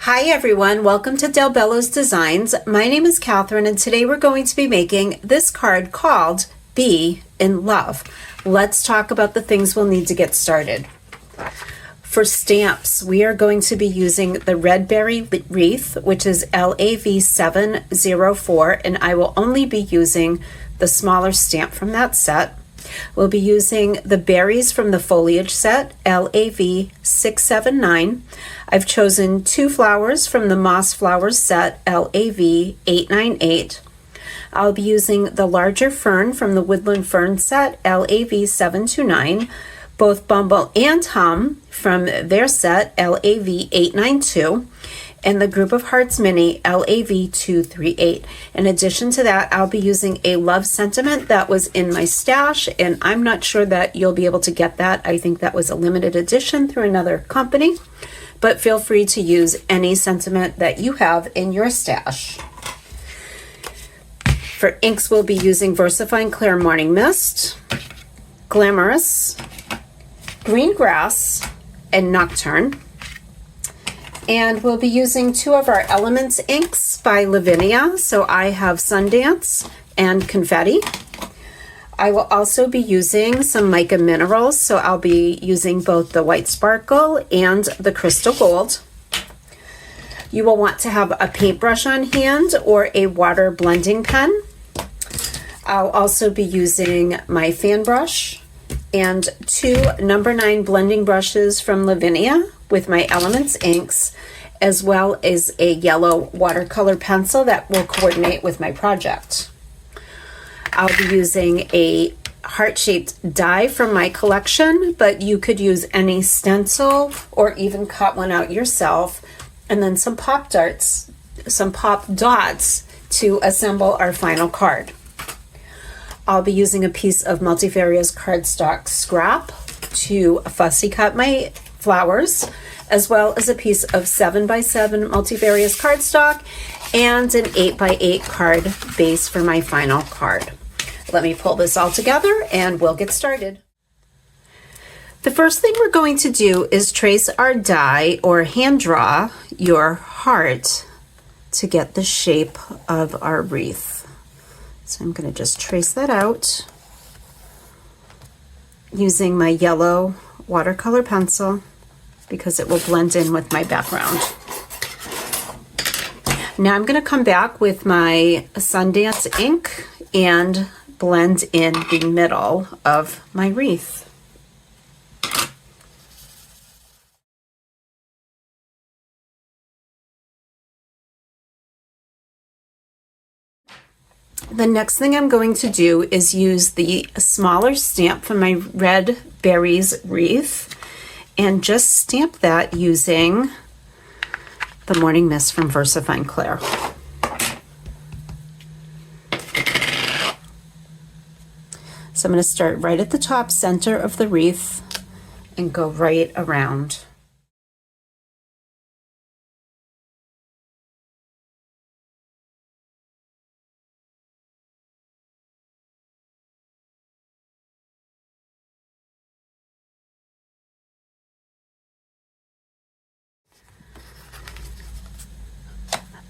Hi everyone, welcome to Del Bello's Designs. My name is Catherine and today we're going to be making this card called Be in Love. Let's talk about the things we'll need to get started. For stamps, we are going to be using the Red Berry Wreath, which is LAV704, and I will only be using the smaller stamp from that set. We'll be using the berries from the foliage set, LAV679. I've chosen 2 flowers from the Moss Flowers set, LAV898. I'll be using the larger fern from the Woodland Fern set, LAV729. Both Bumble and Hum from their set, LAV892. And the Group of Hearts Mini, LAV238. In addition to that, I'll be using a love sentiment that was in my stash, and I'm not sure that you'll be able to get that. I think that was a limited edition through another company, but feel free to use any sentiment that you have in your stash. For inks, we'll be using VersaFine Clear Morning Mist, Glamorous, Green Grass, and Nocturne. And we'll be using 2 of our Elements inks by Lavinia. So I have Sundance and Confetti. I will also be using some mica minerals. So I'll be using both the White Sparkle and the Crystal Gold. You will want to have a paintbrush on hand or a water blending pen. I'll also be using my fan brush and 2 number 9 blending brushes from Lavinia with my Elements inks, as well as a yellow watercolor pencil that will coordinate with my project. I'll be using a heart-shaped die from my collection, but you could use any stencil or even cut one out yourself, and then some pop dots to assemble our final card. I'll be using a piece of Multifarious cardstock scrap to fussy cut my flowers, as well as a piece of 7x7 Multifarious cardstock and an 8x8 card base for my final card. Let me pull this all together and we'll get started. The first thing we're going to do is trace our die or hand draw your heart to get the shape of our wreath. So I'm going to just trace that out using my yellow watercolor pencil because it will blend in with my background. Now I'm going to come back with my Sundance ink and blend in the middle of my wreath. The next thing I'm going to do is use the smaller stamp from my Red Berries wreath and just stamp that using the Morning Mist from VersaFine Clear. So I'm going to start right at the top center of the wreath and go right around.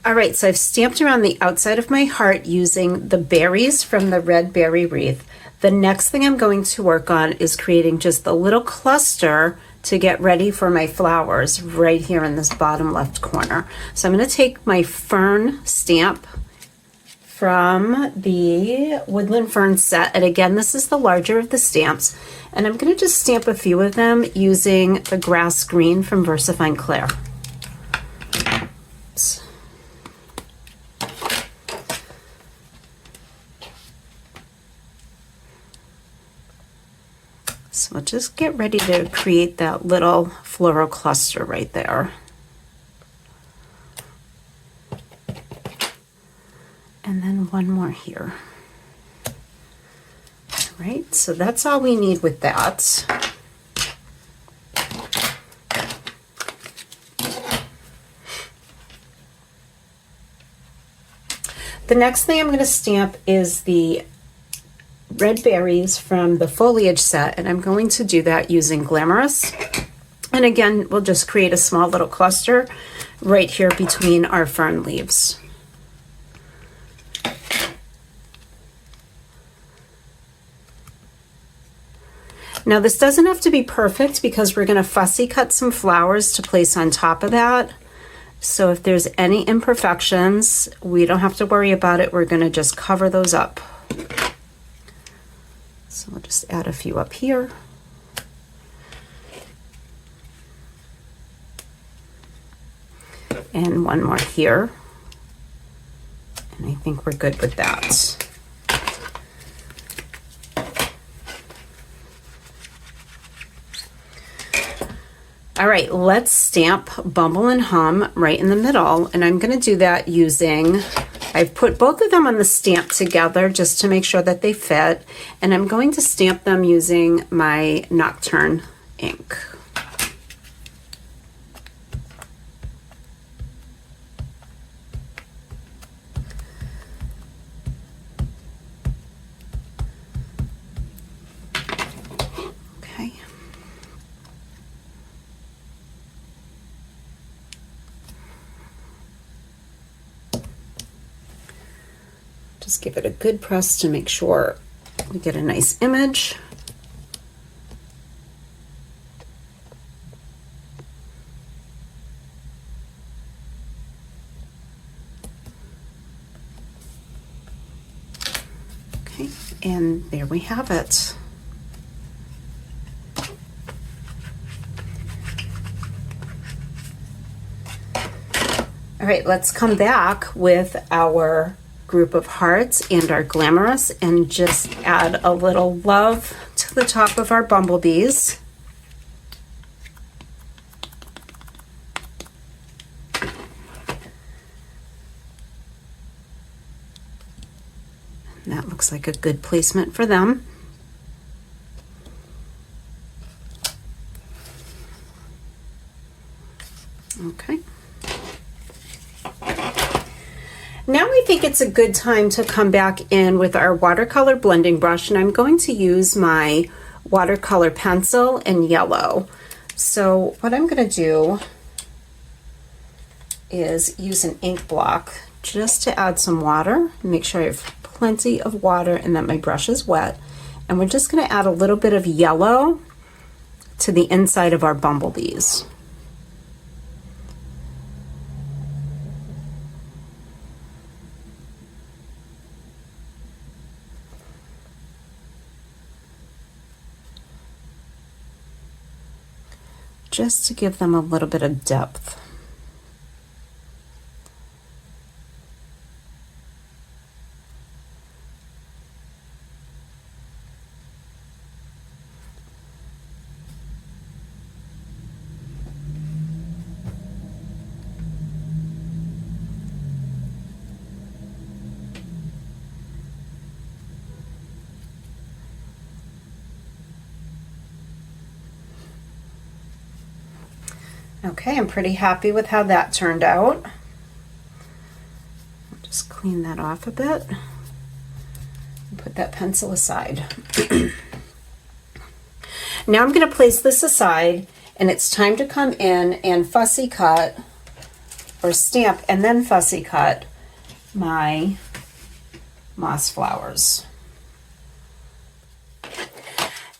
All right, so I've stamped around the outside of my heart using the berries from the Red Berry Wreath. The next thing I'm going to work on is creating just a little cluster to get ready for my flowers right here in this bottom left corner. So I'm going to take my fern stamp from the Woodland Fern set, and again, this is the larger of the stamps, and I'm going to just stamp a few of them using the Grass Green from VersaFine Clear. Oops. So we'll just get ready to create that little floral cluster right there. And then one more here. All right, so that's all we need with that. The next thing I'm going to stamp is the Red Berries from the foliage set, and I'm going to do that using Glamorous. And again, we'll just create a small little cluster right here between our fern leaves. Now this doesn't have to be perfect because we're going to fussy cut some flowers to place on top of that. So if there's any imperfections, we don't have to worry about it. We're going to just cover those up. So we'll just add a few up here. And one more here. And I think we're good with that. All right, let's stamp Bumble and Hum right in the middle. And I'm going to do that using, I've put both of them on the stamp together just to make sure that they fit. And I'm going to stamp them using my Nocturne ink. Okay. Just give it a good press to make sure we get a nice image. Okay, and there we have it. All right, let's come back with our group of hearts and our glamorous and just add a little love to the top of our bumblebees. And that looks like a good placement for them. Okay. Now I think it's a good time to come back in with our watercolor blending brush, and I'm going to use my watercolor pencil in yellow. So what I'm going to do is use an ink block just to add some water, make sure I have plenty of water and that my brush is wet. And we're just going to add a little bit of yellow to the inside of our bumblebees. Just to give them a little bit of depth. Okay, I'm pretty happy with how that turned out. I'll just clean that off a bit and put that pencil aside. Now I'm going to place this aside, and it's time to come in and fussy cut or stamp and then fussy cut my moss flowers.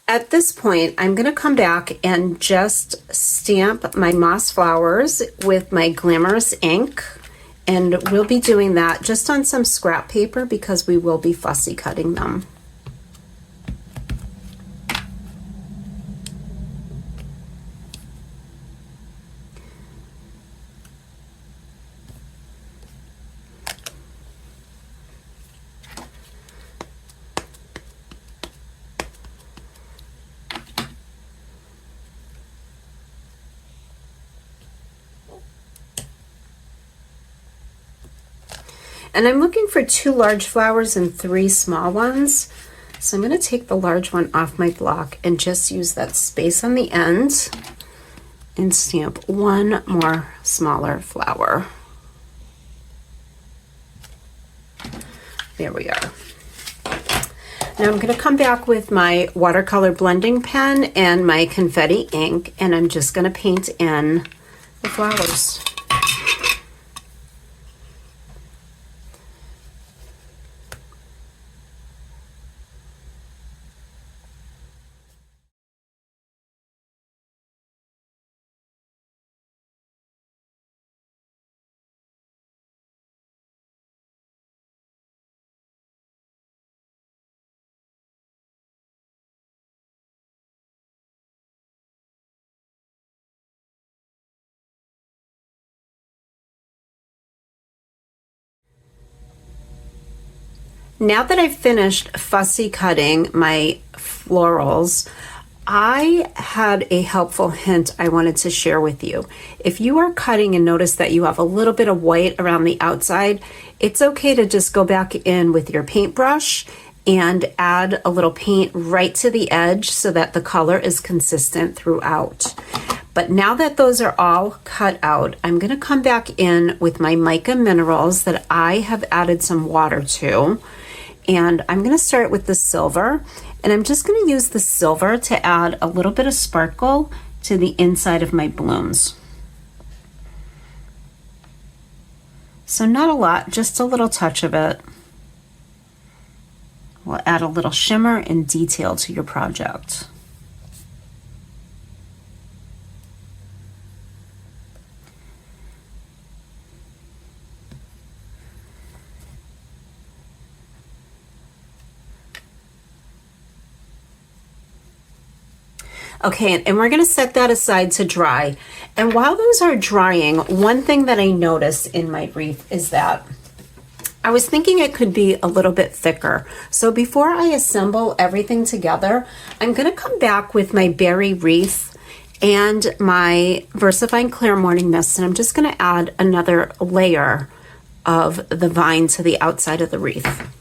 At this point, I'm going to come back and just stamp my moss flowers with my Glamorous ink, and we'll be doing that just on some scrap paper because we will be fussy cutting them. And I'm looking for 2 large flowers and 3 small ones. So I'm going to take the large one off my block and just use that space on the end and stamp 1 more smaller flower. There we are. Now I'm going to come back with my watercolor blending pen and my confetti ink, and I'm just going to paint in the flowers. Now that I've finished fussy cutting my florals, I had a helpful hint I wanted to share with you. If you are cutting and notice that you have a little bit of white around the outside, it's okay to just go back in with your paintbrush and add a little paint right to the edge so that the color is consistent throughout. But now that those are all cut out, I'm going to come back in with my mica minerals that I have added some water to. And I'm going to start with the silver, and I'm just going to use the silver to add a little bit of sparkle to the inside of my blooms. So not a lot, just a little touch of it will add a little shimmer and detail to your project. Okay, and we're going to set that aside to dry. And while those are drying, one thing that I noticed in my wreath is that I was thinking it could be a little bit thicker. So before I assemble everything together, I'm going to come back with my berry wreath and my VersaFine Clear Morning Mist, and I'm just going to add another layer of the vine to the outside of the wreath.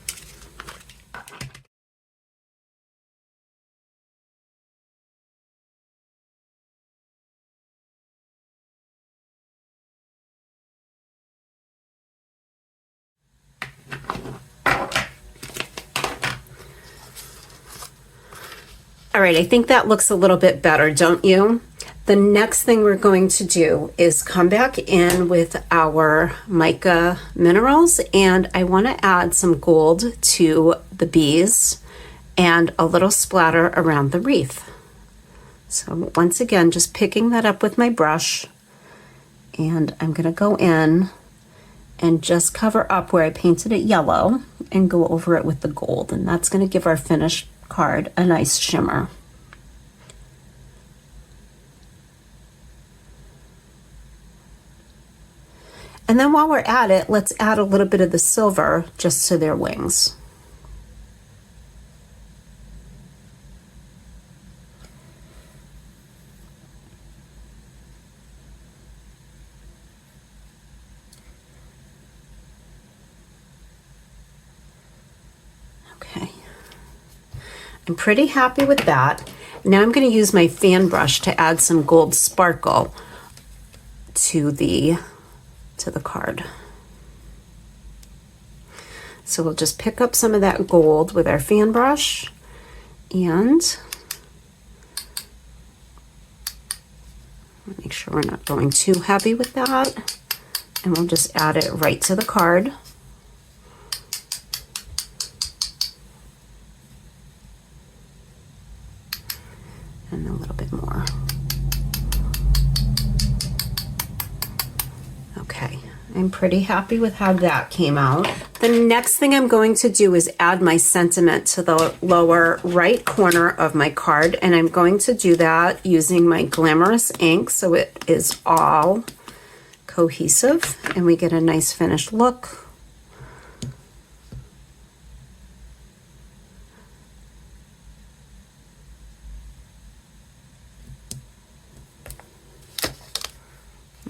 All right, I think that looks a little bit better, don't you? The next thing we're going to do is come back in with our mica minerals, and I want to add some gold to the bees and a little splatter around the wreath. So once again, just picking that up with my brush, and I'm going to go in and just cover up where I painted it yellow and go over it with the gold, and that's going to give our finished card a nice shimmer. And then while we're at it, let's add a little bit of the silver just to their wings. Okay. I'm pretty happy with that. Now I'm going to use my fan brush to add some gold sparkle to the card. So we'll just pick up some of that gold with our fan brush and make sure we're not going too heavy with that, and we'll just add it right to the card. And a little bit more. Okay, I'm pretty happy with how that came out. The next thing I'm going to do is add my sentiment to the lower right corner of my card, and I'm going to do that using my Glamorous ink so it is all cohesive and we get a nice finished look.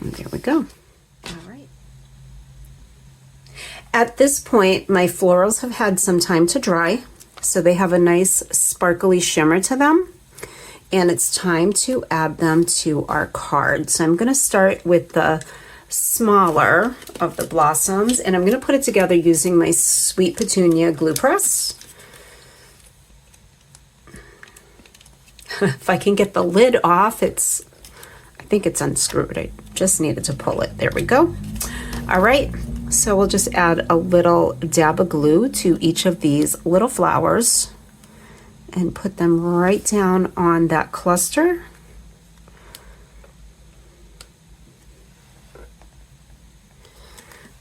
And there we go. All right. At this point, my florals have had some time to dry, so they have a nice sparkly shimmer to them. And it's time to add them to our card. So I'm going to start with the smaller of the blossoms, and I'm going to put it together using my Sweet Petunia glue press. If I can get the lid off, I think it's unscrewed. I just needed to pull it. There we go. All right, so we'll just add a little dab of glue to each of these little flowers and put them right down on that cluster.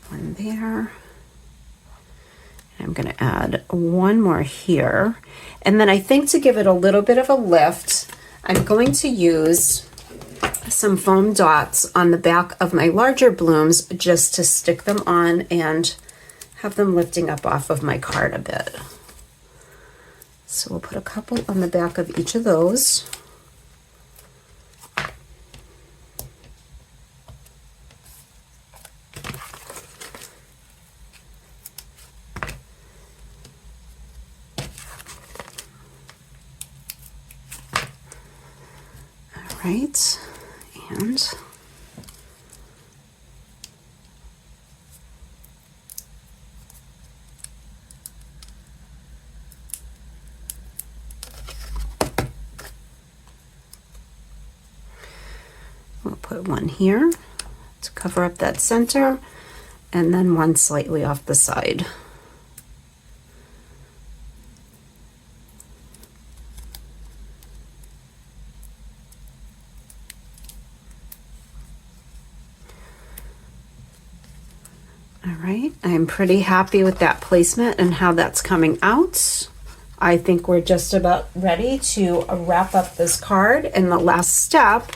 One there. I'm going to add one more here. And then I think to give it a little bit of a lift, I'm going to use some foam dots on the back of my larger blooms just to stick them on and have them lifting up off of my card a bit. So we'll put a couple on the back of each of those. All right, and we'll put one here to cover up that center, and then one slightly off the side. All right, I'm pretty happy with that placement and how that's coming out. I think we're just about ready to wrap up this card, and the last step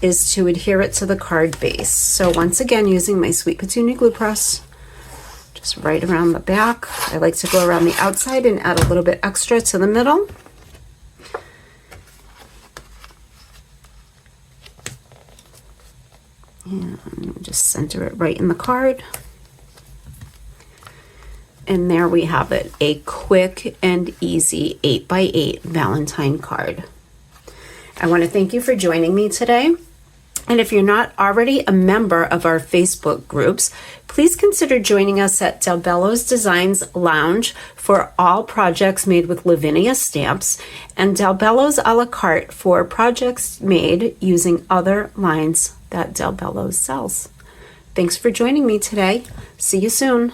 is to adhere it to the card base. So once again, using my Sweet Petunia glue press, just right around the back. I like to go around the outside and add a little bit extra to the middle. And just center it right in the card. And there we have it, a quick and easy 8x8 Valentine card. I want to thank you for joining me today. And if you're not already a member of our Facebook groups, please consider joining us at Del Bello's Designs Lounge for all projects made with Lavinia stamps, and Del Bello's a la carte for projects made using other lines that Del Bello's sells. Thanks for joining me today. See you soon.